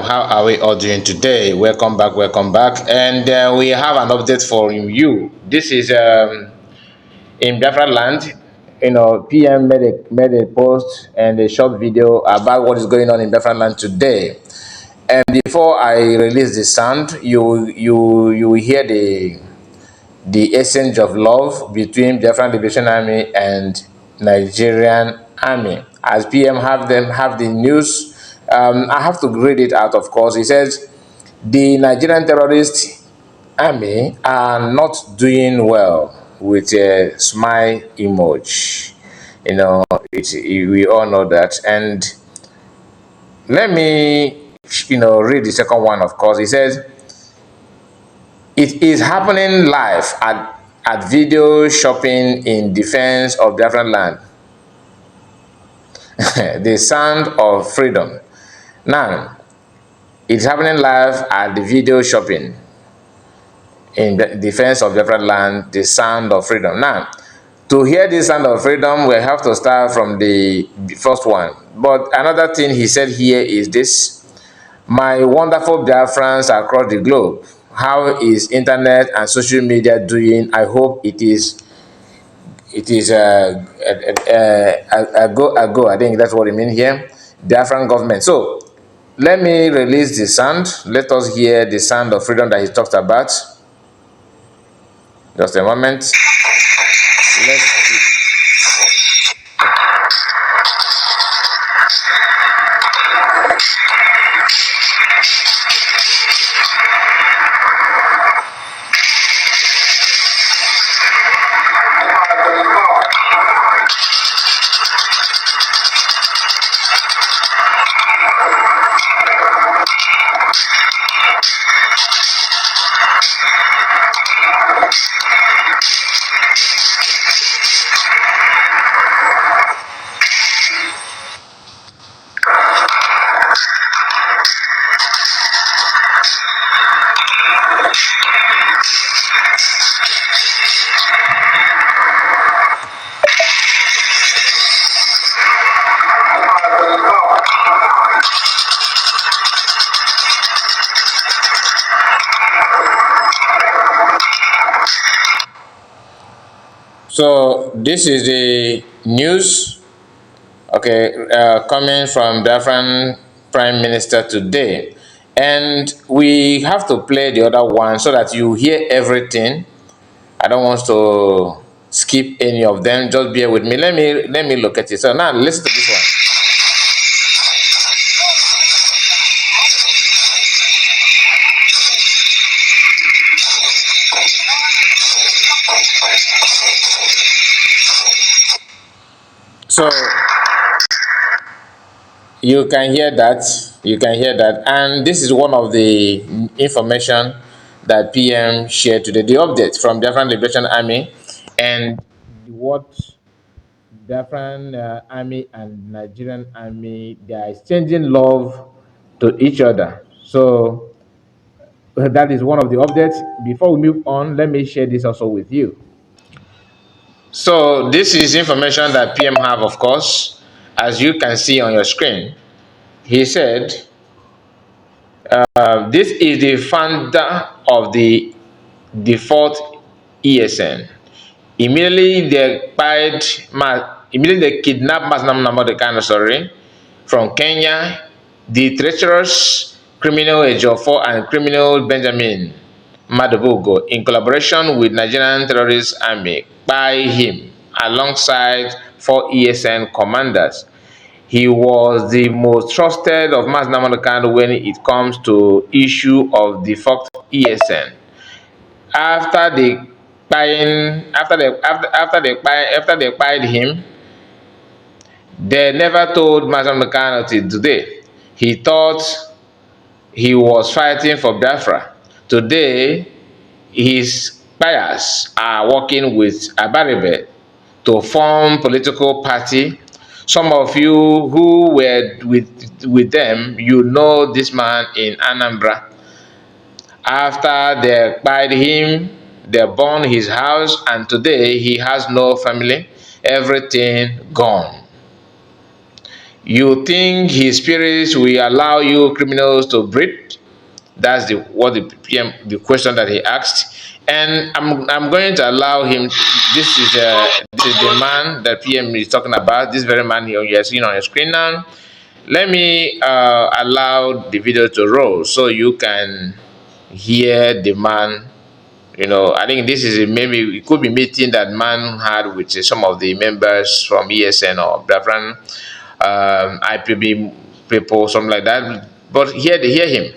how are we all doing today? Welcome back, welcome back. And we have an update for you. This is in Biafra land. PM made a post and a short video about what is going on in Biafra land today. And before I release the sound, you will hear the essence of love between Biafran Liberation Army and Nigerian Army. As PM have the news, I have to read it out. Of course, he says the Nigerian terrorist army are not doing well with a smile emoji. We all know that. And let me, read the second one. Of course, he says it is happening live at video shopping in defense of Biafran land. The sound of freedom. Now, it's happening live at the video shopping in defense of Biafran land, the sound of freedom. Now, to hear the sound of freedom, we have to start from the first one. But another thing he said here is this: my wonderful Biafrans across the globe, how is internet and social media doing? I hope it is a go. I think that's what it means here. Biafran government. So let me release the sound. Let us hear the sound of freedom that he talked about. Just a moment. So this is the news, coming from Biafran Prime Minister today, and we have to play the other one so that you hear everything. I don't want to skip any of them. Just bear with me. Let me look at it. So now listen to this one. So you can hear that, and this is one of the information that PM shared today, the update from Biafran Liberation Army, and what Biafran Army and Nigerian Army, they are exchanging love to each other. So that is one of the updates. Before we move on, let me share this also with you. So this is information that PM have, of course, as you can see on your screen. He said, this is the founder of the default ESN. Immediately they kidnapped Masnam Namodekan, from Kenya, the treacherous criminal Ejiofor and criminal Benjamin Madobogo, in collaboration with Nigerian terrorist army, by him alongside 4 ESN commanders. He was the most trusted of Mass Namodekan when it comes to issue of defunct ESN. After they pied him, they never told Mass Namodekan until today. He thought he was fighting for Biafra. Today, his buyers are working with Abaribe to form political party. Some of you who were with them, you know this man in Anambra. After they buried him, they burned his house, and today he has no family. Everything gone. You think his spirits will allow you criminals to breathe? That's the question that he asked, and I'm going to allow him. This is the man that PM is talking about. This very man you're seeing on your screen now. Let me allow the video to roll so you can hear the man. I think this is maybe it could be meeting that man had with some of the members from ESN or Biafran IPB people, something like that. But hear him.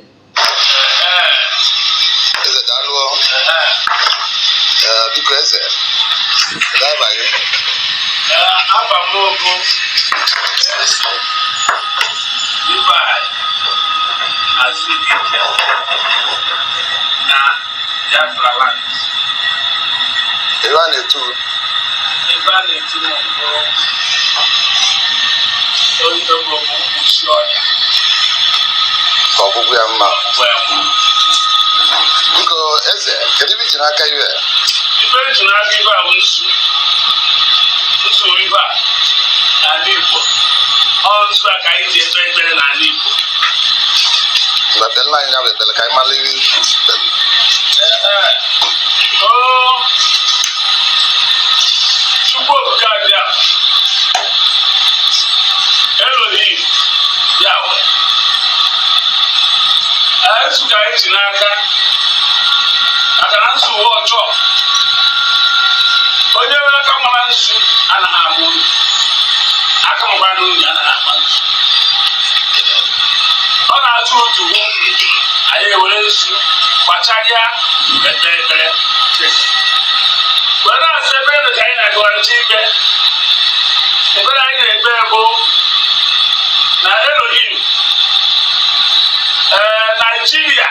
Nigeria,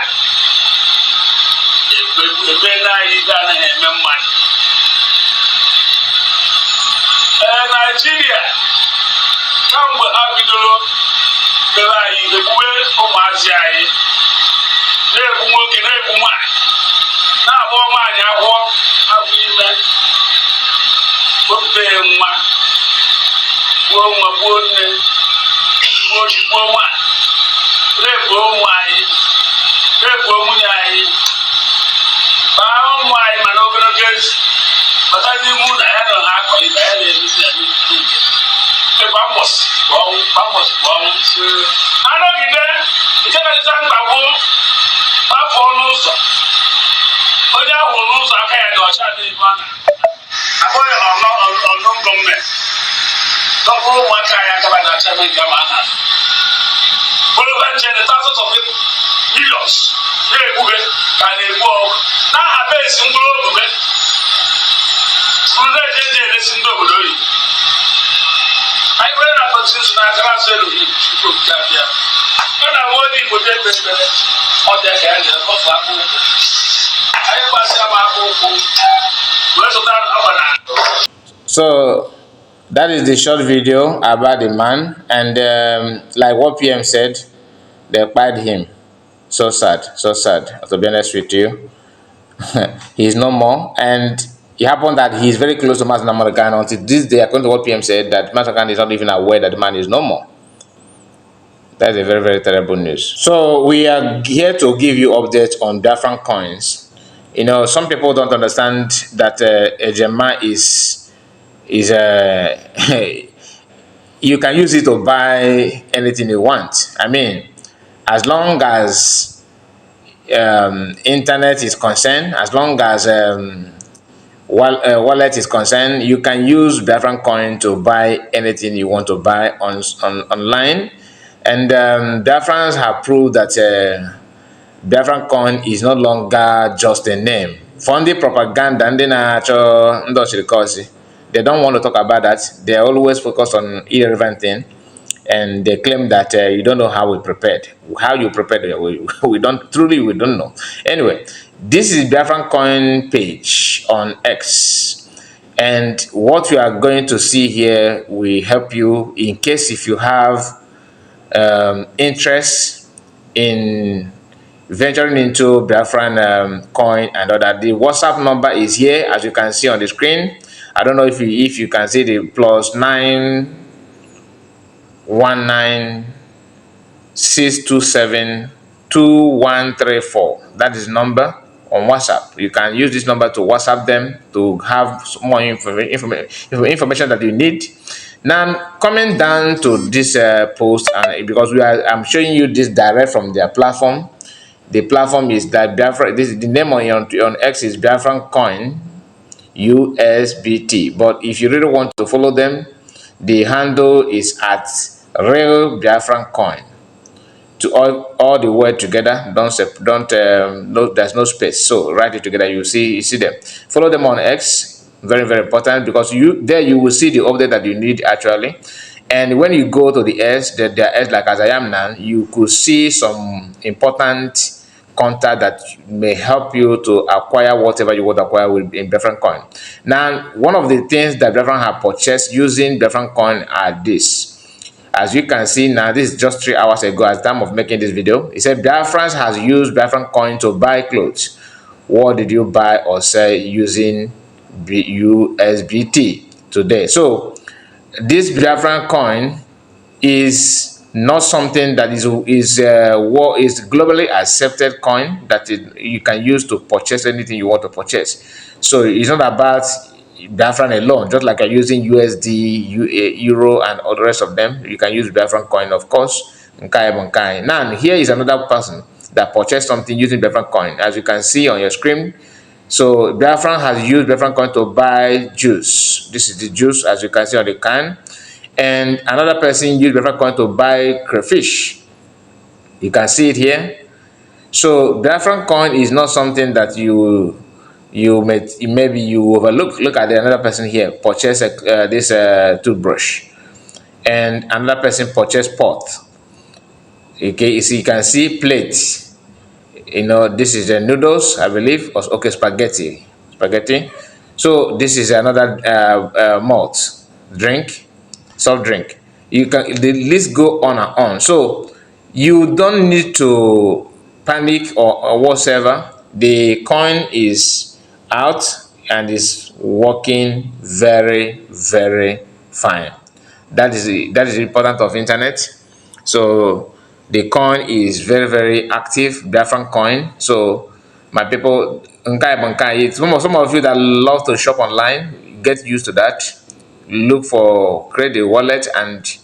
Nigeria, kamgbe ha bidoro bere anyị na-egbube ụmụazị anyị na-egbu nwoke na-egbu nwaanyị na-abụ nwaanyị agwọ agwụ ime obee nwa gbuo nwa gbuo nne gbuo ji gbuo nwaanyị na-egbuo ụmụ anyị na-egbuo nwunye anyị baa ụmụ anyị mana ogologo ezi bata n'ime ụlọ ya na ha akọ ibe ya na-eruzi ya anọgide nke na-adịza mkpagbu afọ n'ụzọ onye ahụ n'ụzọ aka ya dị ọcha dị ibe abụghị ọnụ gọọmenti dọkpụrụ ụmụaka ya akaba na achebe nke ma ha bụrụba nche the thousands of people millions na-egbube ka na-egbu ọgụ n'aha besi mkpụrụ obube bụrụ na-eje eji eresi ndị obodo oyi anyị nwere na kọntinensi na akara asọ elu chukwu okike abịa ọ na-nwe onye igbo dị ebe ekpere ọ dị ka ya jere kọfụ aka ụkwụ anyị gbasịa m aka ụkwụ wee zụta ọgbana. So that is the short video about the man, and like what PM said, they fired him. So sad, to be honest with you. He's no more, and it happened that he's very close to Master Namarakan until this day, according to what PM said, that Master Namarakan is not even aware that the man is no more. That's a very, very terrible news. So we are here to give you updates on Biafran coins. Some people don't understand that a Gemma is you can use it to buy anything you want. I mean, as long as internet is concerned, as long as wallet is concerned, you can use Biafran coin to buy anything you want to buy online. And Biafrans have proved that Biafran coin is no longer just a name. Funding propaganda, they don't want to talk about that. They are always focused on irrelevant thing, and they claim that you don't know how we prepared. How you prepared, we don't know. Anyway, this is Biafran coin page on X, and what we are going to see here will help you in case if you have interest in venturing into Biafran coin and all that. The WhatsApp number is here, as you can see on the screen. I don't know if you can see the +9 196272134. That is number on WhatsApp. You can use this number to WhatsApp them to have more information that you need. Now, coming down to this post, and because I'm showing you this direct from their platform. The platform is that Biafra. This is the name on X is Biafran Coin USBT. But if you really want to follow them, the handle is at Real Biafran Coin. To all the word together. Don't no, there's no space. So write it together. You see them. Follow them on X. Very, very important, because you will see the update that you need actually. And when you go to the S, their S, like as I am now, you could see some important contact that may help you to acquire whatever you want to acquire in Biafran Coin. Now, one of the things that Biafran have purchased using Biafran Coin are this. As you can see now, this is just 3 hours ago at the time of making this video. It said Biafran has used Biafran Coin to buy clothes. What did you buy or sell using USBT today? So this Biafran Coin is not something that is globally accepted coin that you can use to purchase anything you want to purchase. So it's not about Biafran alone. Just like you're using USD, Euro, and all the rest of them, you can use Biafran Coin, of course. Now, here is another person that purchased something using Biafran Coin, as you can see on your screen. So Biafran has used Biafran Coin to buy juice. This is the juice, as you can see on the can. And another person used Biafran Coin to buy crayfish. You can see it here. So Biafran Coin is not something that maybe you overlook. Look at another person here purchase this toothbrush, and another person purchased pot. Okay, so you can see plate. This is the noodles, I believe. Okay, spaghetti. So this is another malt drink, soft drink. The list go on and on. So you don't need to panic or whatsoever. The coin is out and is working very, very fine. That is the importance of internet. So the coin is very, very active, Biafran Coin. So my people, some of you that love to shop online, get used to that. Look for, create a wallet and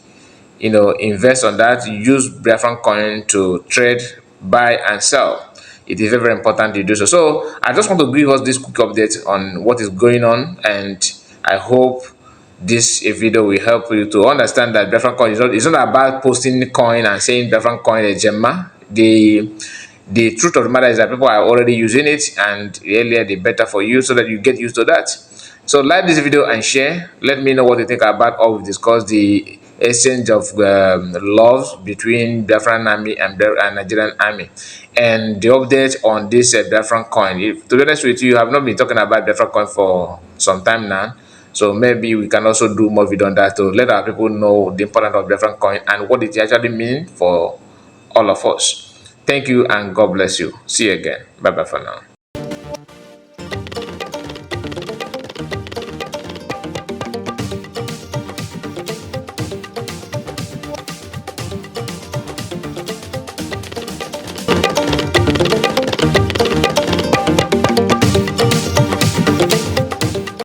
invest on that. Use Biafran Coin to trade, buy and sell. It is very, very important to do so. So I just want to give us this quick update on what is going on, and I hope this video will help you to understand that Biafran Coin is not about posting coin and saying Biafran Coin a gemma. The truth of the matter is that people are already using it, and the earlier the better for you, so that you get used to that. So like this video and share. Let me know what you think about all we discussed, the exchange of loves between Biafran army and Nigerian army, and the update on this Biafran Coin. To be honest with you, I have not been talking about Biafran Coin for some time now. So maybe we can also do more video on that to let our people know the importance of Biafran Coin and what it actually means for all of us. Thank you and God bless you. See you again. Bye bye for now.